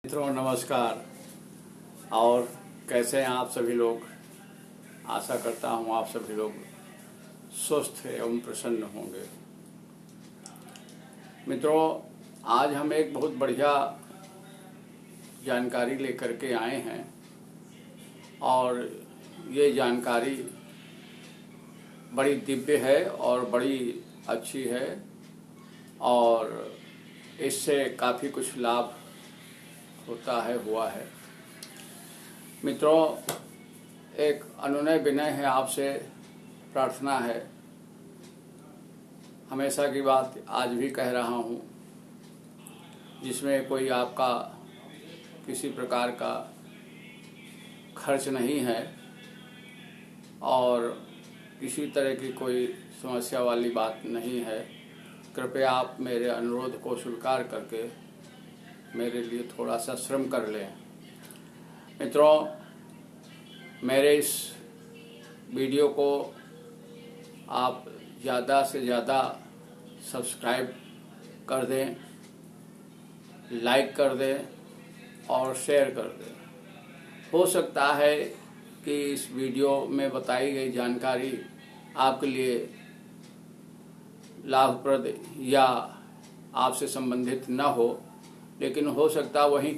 मित्रों नमस्कार। और कैसे हैं आप सभी लोग। आशा करता हूं आप सभी लोग स्वस्थ एवं प्रसन्न होंगे। मित्रों आज हम एक बहुत बढ़िया जानकारी लेकर के आए हैं और ये जानकारी बड़ी दिव्य है और बड़ी अच्छी है और इससे काफ़ी कुछ लाभ हुआ है। मित्रों एक अनुनय विनय है, आपसे प्रार्थना है, हमेशा की बात आज भी कह रहा हूँ, जिसमें कोई आपका किसी प्रकार का खर्च नहीं है और किसी तरह की कोई समस्या वाली बात नहीं है। कृपया आप मेरे अनुरोध को स्वीकार करके मेरे लिए थोड़ा सा श्रम कर लें। मित्रों मेरे इस वीडियो को आप ज़्यादा से ज़्यादा सब्सक्राइब कर दें, लाइक कर दें और शेयर कर दें। हो सकता है कि इस वीडियो में बताई गई जानकारी आपके लिए लाभप्रद या आपसे संबंधित न हो, लेकिन हो सकता वहीं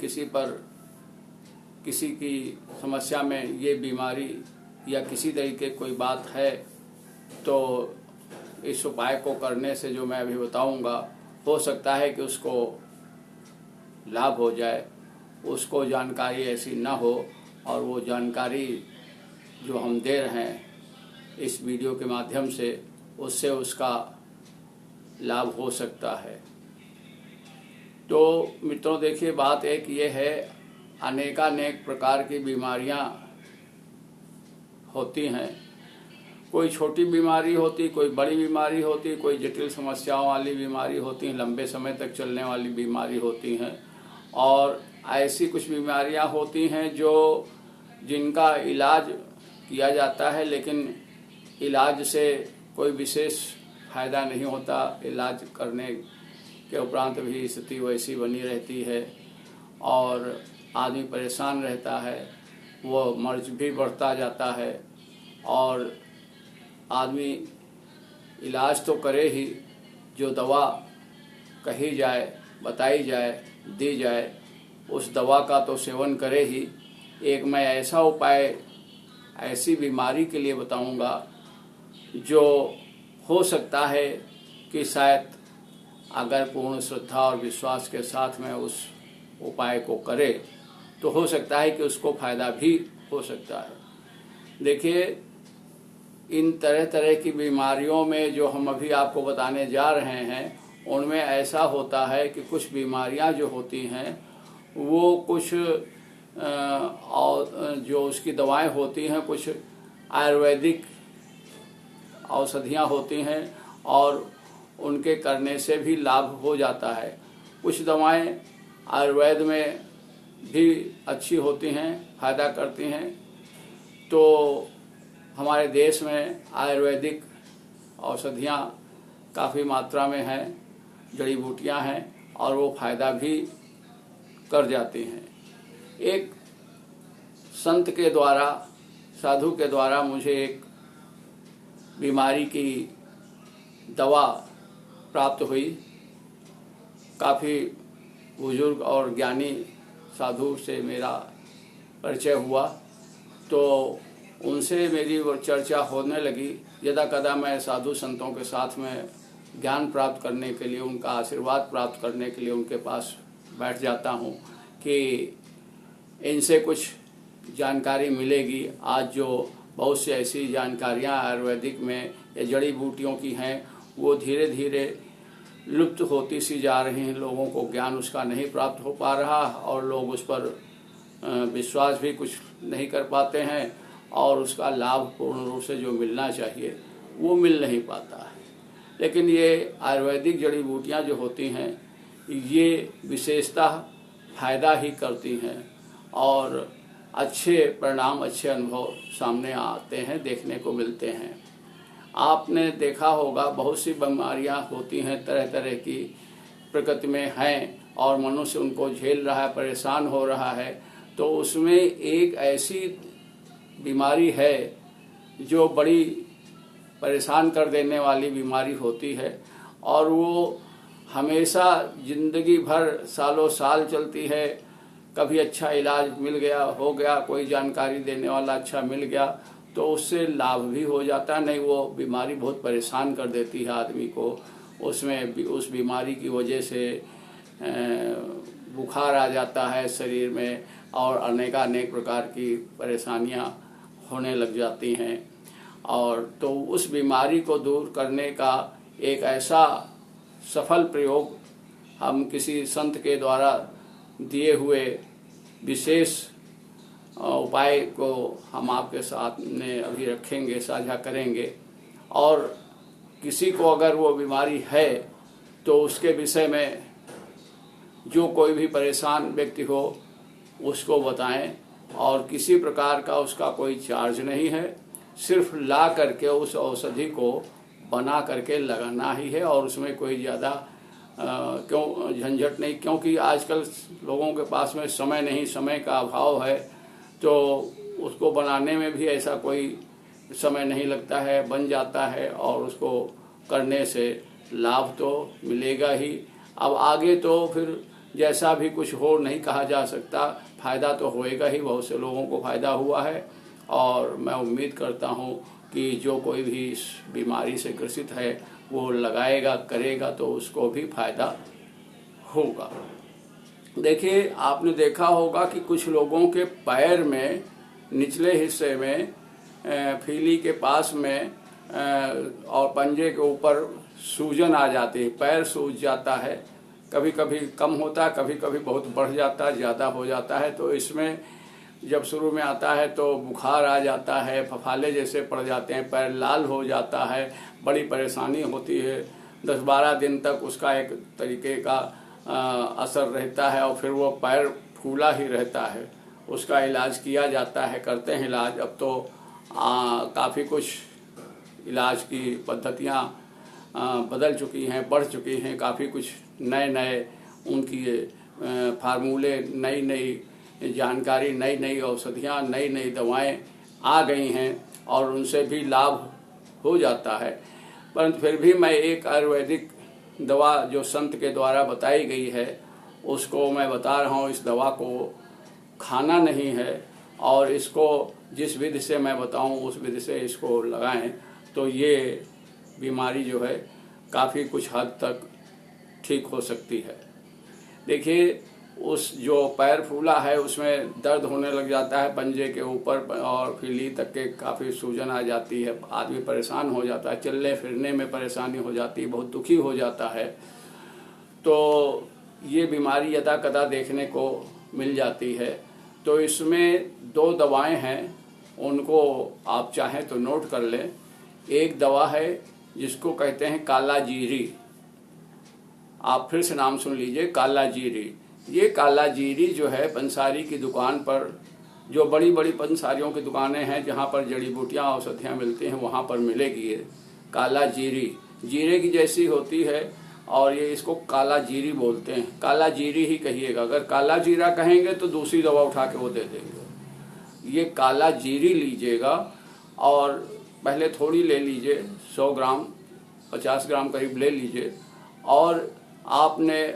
किसी की समस्या में ये बीमारी या किसी तरीके कोई बात है, तो इस उपाय को करने से जो मैं अभी बताऊंगा हो सकता है कि उसको लाभ हो जाए, उसको जानकारी ऐसी ना हो और वो जानकारी जो हम दे रहे हैं इस वीडियो के माध्यम से उससे उसका लाभ हो सकता है। तो मित्रों देखिए, बात एक ये है, अनेकानेक प्रकार की बीमारियां होती हैं। कोई छोटी बीमारी होती, कोई बड़ी बीमारी होती, कोई जटिल समस्याओं वाली बीमारी होती, लंबे समय तक चलने वाली बीमारी होती हैं और ऐसी कुछ बीमारियां होती हैं जिनका इलाज किया जाता है, लेकिन इलाज से कोई विशेष फायदा नहीं होता। इलाज करने के उपरांत भी स्थिति वैसी बनी रहती है और आदमी परेशान रहता है, वो मर्ज भी बढ़ता जाता है और आदमी इलाज तो करे ही, जो दवा कही जाए, बताई जाए, दी जाए, उस दवा का तो सेवन करे ही। एक मैं ऐसा उपाय ऐसी बीमारी के लिए बताऊंगा जो हो सकता है कि शायद अगर पूर्ण श्रद्धा और विश्वास के साथ में उस उपाय को करे तो हो सकता है कि उसको फायदा भी हो सकता है। देखिए, इन तरह तरह की बीमारियों में जो हम अभी आपको बताने जा रहे हैं, उनमें ऐसा होता है कि कुछ बीमारियां जो होती हैं वो कुछ और जो उसकी दवाएं होती हैं, कुछ आयुर्वेदिक औषधियां होती हैं और उनके करने से भी लाभ हो जाता है। कुछ दवाएं आयुर्वेद में भी अच्छी होती हैं, फायदा करती हैं। तो हमारे देश में आयुर्वेदिक औषधियां काफ़ी मात्रा में हैं, जड़ी बूटियां हैं और वो फायदा भी कर जाती हैं। एक संत के द्वारा, साधु के द्वारा मुझे एक बीमारी की दवा प्राप्त हुई। काफ़ी बुजुर्ग और ज्ञानी साधु से मेरा परिचय हुआ, तो उनसे मेरी वो चर्चा होने लगी। यदा कदा मैं साधु संतों के साथ में ज्ञान प्राप्त करने के लिए, उनका आशीर्वाद प्राप्त करने के लिए उनके पास बैठ जाता हूँ कि इनसे कुछ जानकारी मिलेगी। आज जो बहुत सी ऐसी जानकारियाँ आयुर्वेदिक में या जड़ी बूटियों की हैं, वो धीरे धीरे लुप्त होती सी जा रही हैं। लोगों को ज्ञान उसका नहीं प्राप्त हो पा रहा और लोग उस पर विश्वास भी कुछ नहीं कर पाते हैं और उसका लाभ पूर्ण रूप से जो मिलना चाहिए वो मिल नहीं पाता है। लेकिन ये आयुर्वेदिक जड़ी बूटियाँ जो होती हैं, ये विशेषतः फायदा ही करती हैं और अच्छे परिणाम, अच्छे अनुभव सामने आते हैं, देखने को मिलते हैं। आपने देखा होगा बहुत सी बीमारियां होती हैं, तरह तरह की प्रकृति में हैं और मनुष्य उनको झेल रहा है, परेशान हो रहा है, तो उसमें एक ऐसी बीमारी है जो बड़ी परेशान कर देने वाली बीमारी होती है और वो हमेशा जिंदगी भर सालों साल चलती है। कभी अच्छा इलाज मिल गया, हो गया, कोई जानकारी देने वाला अच्छा मिल गया तो उससे लाभ भी हो जाता है, नहीं वो बीमारी बहुत परेशान कर देती है आदमी को। उसमें उस बीमारी की वजह से बुखार आ जाता है शरीर में और अनेक प्रकार की परेशानियां होने लग जाती हैं। और तो उस बीमारी को दूर करने का एक ऐसा सफल प्रयोग हम किसी संत के द्वारा दिए हुए विशेष उपाय को हम आपके साथ में अभी रखेंगे, साझा करेंगे। और किसी को अगर वो बीमारी है तो उसके विषय में जो कोई भी परेशान व्यक्ति हो उसको बताएं और किसी प्रकार का उसका कोई चार्ज नहीं है, सिर्फ ला करके उस औषधि को बना करके लगाना ही है और उसमें कोई ज़्यादा क्यों झंझट नहीं, क्योंकि आजकल लोगों के पास में समय नहीं, समय का अभाव है, तो उसको बनाने में भी ऐसा कोई समय नहीं लगता है, बन जाता है और उसको करने से लाभ तो मिलेगा ही। अब आगे तो फिर जैसा भी कुछ हो नहीं कहा जा सकता, फायदा तो होएगा ही, बहुत से लोगों को फायदा हुआ है और मैं उम्मीद करता हूँ कि जो कोई भी इस बीमारी से ग्रसित है वो लगाएगा, करेगा तो उसको भी फायदा होगा। देखिए, आपने देखा होगा कि कुछ लोगों के पैर में निचले हिस्से में फीली के पास में और पंजे के ऊपर सूजन आ जाती है, पैर सूज जाता है, कभी कभी कम होता है, कभी कभी बहुत बढ़ जाता है, ज़्यादा हो जाता है। तो इसमें जब शुरू में आता है तो बुखार आ जाता है, फफाले जैसे पड़ जाते हैं, पैर लाल हो जाता है, बड़ी परेशानी होती है। 10-12 दिन तक उसका एक तरीके का असर रहता है और फिर वो पैर फूला ही रहता है। उसका इलाज किया जाता है, करते हैं इलाज। अब तो काफ़ी कुछ इलाज की पद्धतियाँ बदल चुकी हैं, बढ़ चुकी हैं, काफ़ी कुछ नए उनकी फार्मूले, नई जानकारी, नई औषधियाँ, नई दवाएं आ गई हैं और उनसे भी लाभ हो जाता है। परंतु फिर भी मैं एक आयुर्वेदिक दवा जो संत के द्वारा बताई गई है उसको मैं बता रहा हूँ। इस दवा को खाना नहीं है और इसको जिस विधि से मैं बताऊँ उस विधि से इसको लगाएं तो ये बीमारी जो है काफ़ी कुछ हद तक ठीक हो सकती है। देखिए, उस जो पैर फूला है उसमें दर्द होने लग जाता है पंजे के ऊपर और फीली तक के काफ़ी सूजन आ जाती है, आदमी परेशान हो जाता है, चलने फिरने में परेशानी हो जाती है, बहुत दुखी हो जाता है। तो ये बीमारी यदा कदा देखने को मिल जाती है। तो इसमें 2 दवाएं हैं, उनको आप चाहें तो नोट कर लें। एक दवा है जिसको कहते हैं काला जीरी, आप फिर से नाम सुन लीजिए, काला जीरी। ये काला जीरी जो है पंसारी की दुकान पर, जो बड़ी बड़ी पंसारियों की दुकानें हैं जहाँ पर जड़ी बूटियाँ औषधियाँ मिलती हैं वहाँ पर मिलेगी ये काला जीरी। जीरे की जैसी होती है और ये इसको काला जीरी बोलते हैं, काला जीरी ही कहिएगा। अगर काला जीरा कहेंगे तो दूसरी दवा उठा के वो दे देंगे। ये काला जीरी लीजिएगा और पहले थोड़ी ले लीजिए, 100 ग्राम 50 ग्राम करीब ले लीजिए। और आपने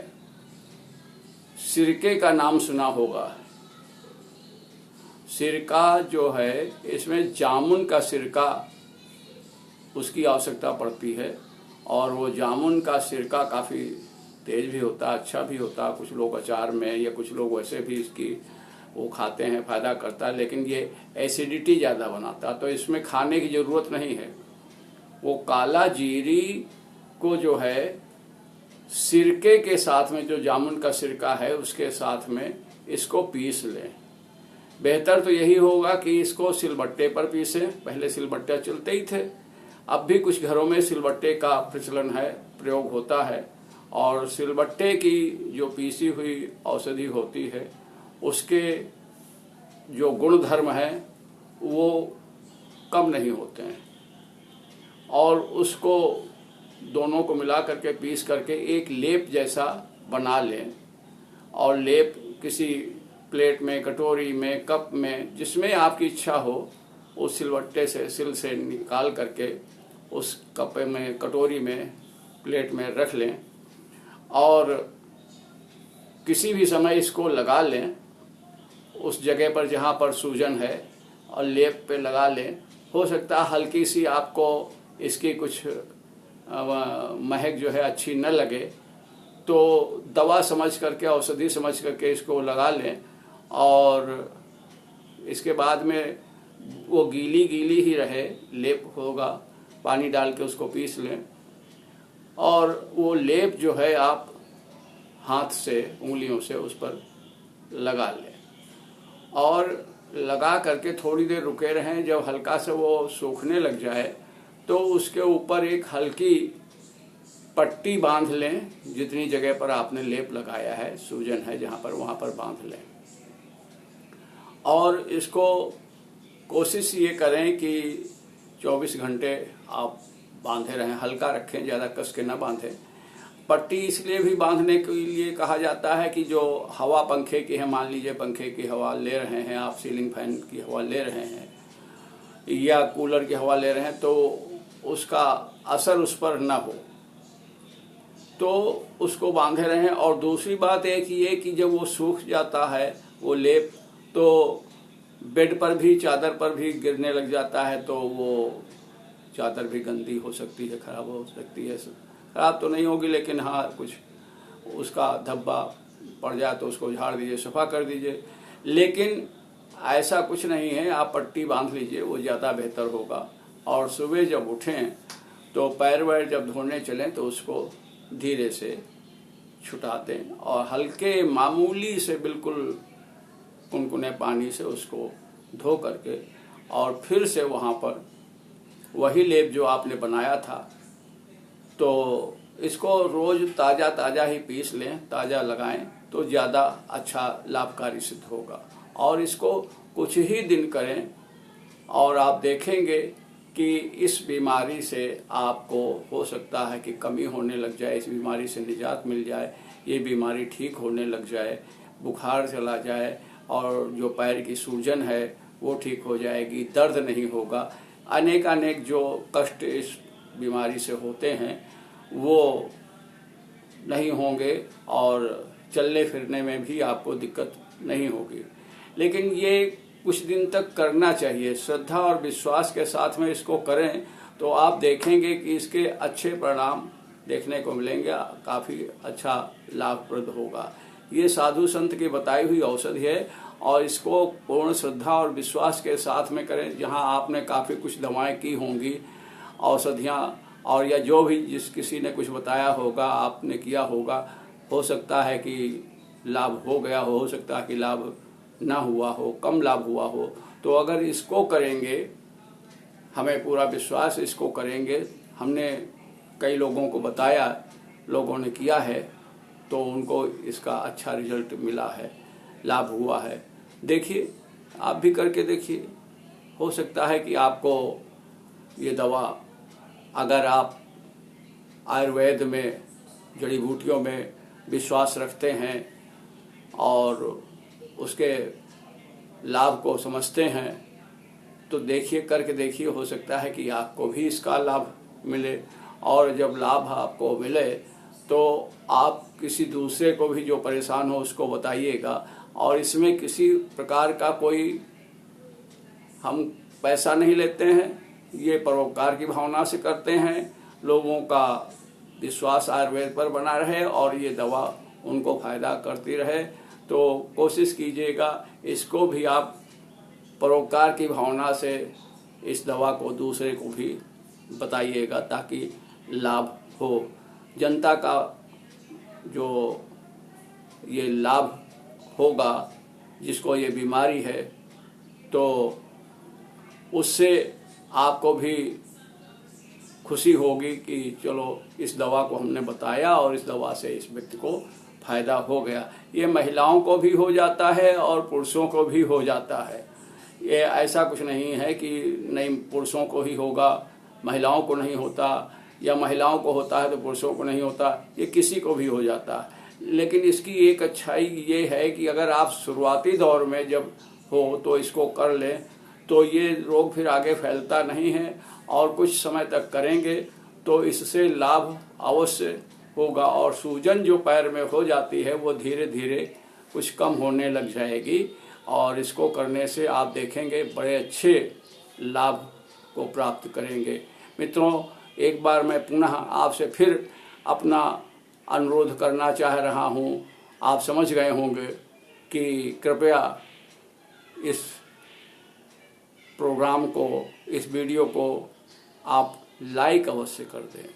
सिरके का नाम सुना होगा। सिरका जो है इसमें जामुन का सिरका उसकी आवश्यकता पड़ती है और वो जामुन का सिरका काफ़ी तेज भी होता है, अच्छा भी होता है। कुछ लोग अचार में या कुछ लोग वैसे भी इसकी वो खाते हैं, फायदा करता है, लेकिन ये एसिडिटी ज़्यादा बनाता है तो इसमें खाने की ज़रूरत नहीं है। वो काला जीरी को जो है सिरके के साथ में, जो जामुन का सिरका है उसके साथ में इसको पीस लें। बेहतर तो यही होगा कि इसको सिलबट्टे पर पीसें। पहले सिलबट्टे चलते ही थे, अब भी कुछ घरों में सिलबट्टे का प्रचलन है, प्रयोग होता है। और सिलबट्टे की जो पीसी हुई औषधि होती है उसके जो गुण धर्म है वो कम नहीं होते हैं और उसको दोनों को मिला करके पीस करके एक लेप जैसा बना लें और लेप किसी प्लेट में, कटोरी में, कप में, जिसमें आपकी इच्छा हो, उस सिलवट्टे से, सिल से निकाल करके उस कप में, कटोरी में, प्लेट में रख लें और किसी भी समय इसको लगा लें उस जगह पर जहाँ पर सूजन है और लेप पे लगा लें। हो सकता है हल्की सी आपको इसकी कुछ महक जो है अच्छी न लगे, तो दवा समझ करके, औषधि समझ करके इसको लगा लें और इसके बाद में वो गीली गीली ही रहे, लेप होगा, पानी डाल के उसको पीस लें और वो लेप जो है आप हाथ से, उंगलियों से उस पर लगा लें और लगा करके थोड़ी देर रुके रहें। जब हल्का से वो सूखने लग जाए तो उसके ऊपर एक हल्की पट्टी बांध लें, जितनी जगह पर आपने लेप लगाया है, सूजन है जहाँ पर, वहाँ पर बांध लें और इसको कोशिश ये करें कि 24 घंटे आप बांधे रहें, हल्का रखें, ज़्यादा कस के ना बांधें। पट्टी इसलिए भी बांधने के लिए कहा जाता है कि जो हवा पंखे की है, मान लीजिए पंखे की हवा ले रहे हैं आप, सीलिंग फैन की हवा ले रहे हैं या कूलर की हवा ले रहे हैं, तो उसका असर उस पर ना हो, तो उसको बांधे रहें। और दूसरी बात एक ये कि जब वो सूख जाता है वो लेप, तो बेड पर भी, चादर पर भी गिरने लग जाता है, तो वो चादर भी गंदी हो सकती है, खराब हो सकती है। खराब तो नहीं होगी, लेकिन हाँ कुछ उसका धब्बा पड़ जाए तो उसको झाड़ दीजिए, सफा कर दीजिए। लेकिन ऐसा कुछ नहीं है, आप पट्टी बांध लीजिए, वो ज़्यादा बेहतर होगा। और सुबह जब उठें तो पैर वैर जब धोने चलें तो उसको धीरे से छुटा दें और हल्के मामूली से, बिल्कुल कुनकुने पानी से उसको धो करके और फिर से वहाँ पर वही लेप जो आपने बनाया था, तो इसको रोज ताज़ा ताज़ा ही पीस लें, ताज़ा लगाएं तो ज़्यादा अच्छा लाभकारी सिद्ध होगा। और इसको कुछ ही दिन करें और आप देखेंगे कि इस बीमारी से आपको हो सकता है कि कमी होने लग जाए, इस बीमारी से निजात मिल जाए, ये बीमारी ठीक होने लग जाए, बुखार चला जाए और जो पैर की सूजन है वो ठीक हो जाएगी, दर्द नहीं होगा। अनेक जो कष्ट इस बीमारी से होते हैं वो नहीं होंगे और चलने फिरने में भी आपको दिक्कत नहीं होगी। लेकिन ये कुछ दिन तक करना चाहिए, श्रद्धा और विश्वास के साथ में इसको करें तो आप देखेंगे कि इसके अच्छे परिणाम देखने को मिलेंगे, काफ़ी अच्छा लाभप्रद होगा। ये साधु संत की बताई हुई औषधि है और इसको पूर्ण श्रद्धा और विश्वास के साथ में करें। जहां आपने काफ़ी कुछ दवाएं की होंगी, औषधियां और या जो भी जिस किसी ने कुछ बताया होगा, आपने किया होगा, हो सकता है कि लाभ हो गया हो सकता है कि लाभ ना हुआ हो, कम लाभ हुआ हो। तो अगर इसको करेंगे, हमें पूरा विश्वास, इसको करेंगे, हमने कई लोगों को बताया, लोगों ने किया है तो उनको इसका अच्छा रिजल्ट मिला है, लाभ हुआ है। देखिए, आप भी करके देखिए, हो सकता है कि आपको ये दवा, अगर आप आयुर्वेद में, जड़ी बूटियों में विश्वास रखते हैं और उसके लाभ को समझते हैं, तो देखिए, करके देखिए, हो सकता है कि आपको भी इसका लाभ मिले। और जब लाभ आपको मिले तो आप किसी दूसरे को भी जो परेशान हो उसको बताइएगा। और इसमें किसी प्रकार का कोई हम पैसा नहीं लेते हैं, ये परोपकार की भावना से करते हैं। लोगों का विश्वास आयुर्वेद पर बना रहे और ये दवा उनको फायदा करती रहे। तो कोशिश कीजिएगा, इसको भी आप परोपकार की भावना से इस दवा को दूसरे को भी बताइएगा ताकि लाभ हो। जनता का जो ये लाभ होगा, जिसको ये बीमारी है, तो उससे आपको भी खुशी होगी कि चलो इस दवा को हमने बताया और इस दवा से इस व्यक्ति को फायदा हो गया। ये महिलाओं को भी हो जाता है और पुरुषों को भी हो जाता है। ये ऐसा कुछ नहीं है कि नहीं पुरुषों को ही होगा, महिलाओं को नहीं होता, या महिलाओं को होता है तो पुरुषों को नहीं होता। ये किसी को भी हो जाता है। लेकिन इसकी एक अच्छाई ये है कि अगर आप शुरुआती दौर में जब हो तो इसको कर लें तो ये रोग फिर आगे फैलता नहीं है, और कुछ समय तक करेंगे तो इससे लाभ अवश्य होगा, और सूजन जो पैर में हो जाती है वो धीरे धीरे कुछ कम होने लग जाएगी, और इसको करने से आप देखेंगे बड़े अच्छे लाभ को प्राप्त करेंगे। मित्रों, एक बार मैं पुनः आपसे फिर अपना अनुरोध करना चाह रहा हूँ। आप समझ गए होंगे कि कृपया इस प्रोग्राम को, इस वीडियो को आप लाइक अवश्य कर दें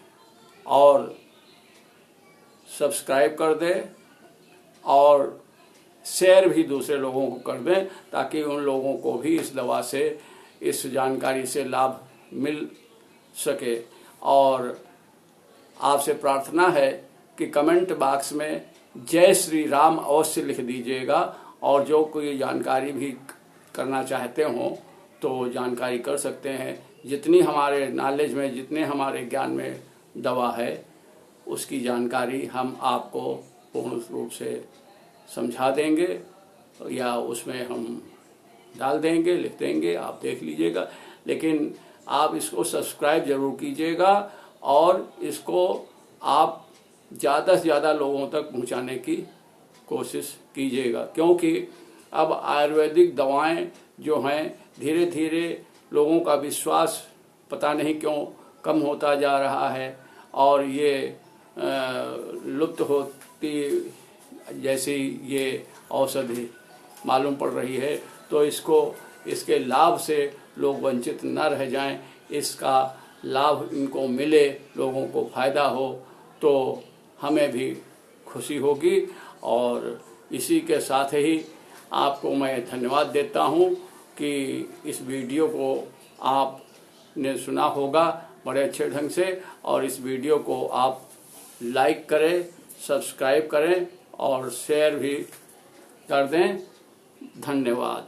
और सब्सक्राइब कर दें और शेयर भी दूसरे लोगों को कर दें, ताकि उन लोगों को भी इस दवा से, इस जानकारी से लाभ मिल सके। और आपसे प्रार्थना है कि कमेंट बॉक्स में जय श्री राम अवश्य लिख दीजिएगा, और जो कोई जानकारी भी करना चाहते हो तो जानकारी कर सकते हैं। जितनी हमारे नॉलेज में, जितने हमारे ज्ञान में दवा है, उसकी जानकारी हम आपको पूर्ण रूप से समझा देंगे, या उसमें हम डाल देंगे, लिख देंगे, आप देख लीजिएगा। लेकिन आप इसको सब्सक्राइब जरूर कीजिएगा और इसको आप ज़्यादा से ज़्यादा लोगों तक पहुंचाने की कोशिश कीजिएगा, क्योंकि अब आयुर्वेदिक दवाएं जो हैं धीरे धीरे लोगों का विश्वास पता नहीं क्यों कम होता जा रहा है, और ये लुप्त होती जैसी ये औषधि मालूम पड़ रही है। तो इसके लाभ से लोग वंचित न रह जाएं, इसका लाभ इनको मिले, लोगों को फायदा हो, तो हमें भी खुशी होगी। और इसी के साथ ही आपको मैं धन्यवाद देता हूं कि इस वीडियो को आपने सुना होगा बड़े अच्छे ढंग से, और इस वीडियो को आप लाइक करें, सब्सक्राइब करें और शेयर भी कर दें। धन्यवाद।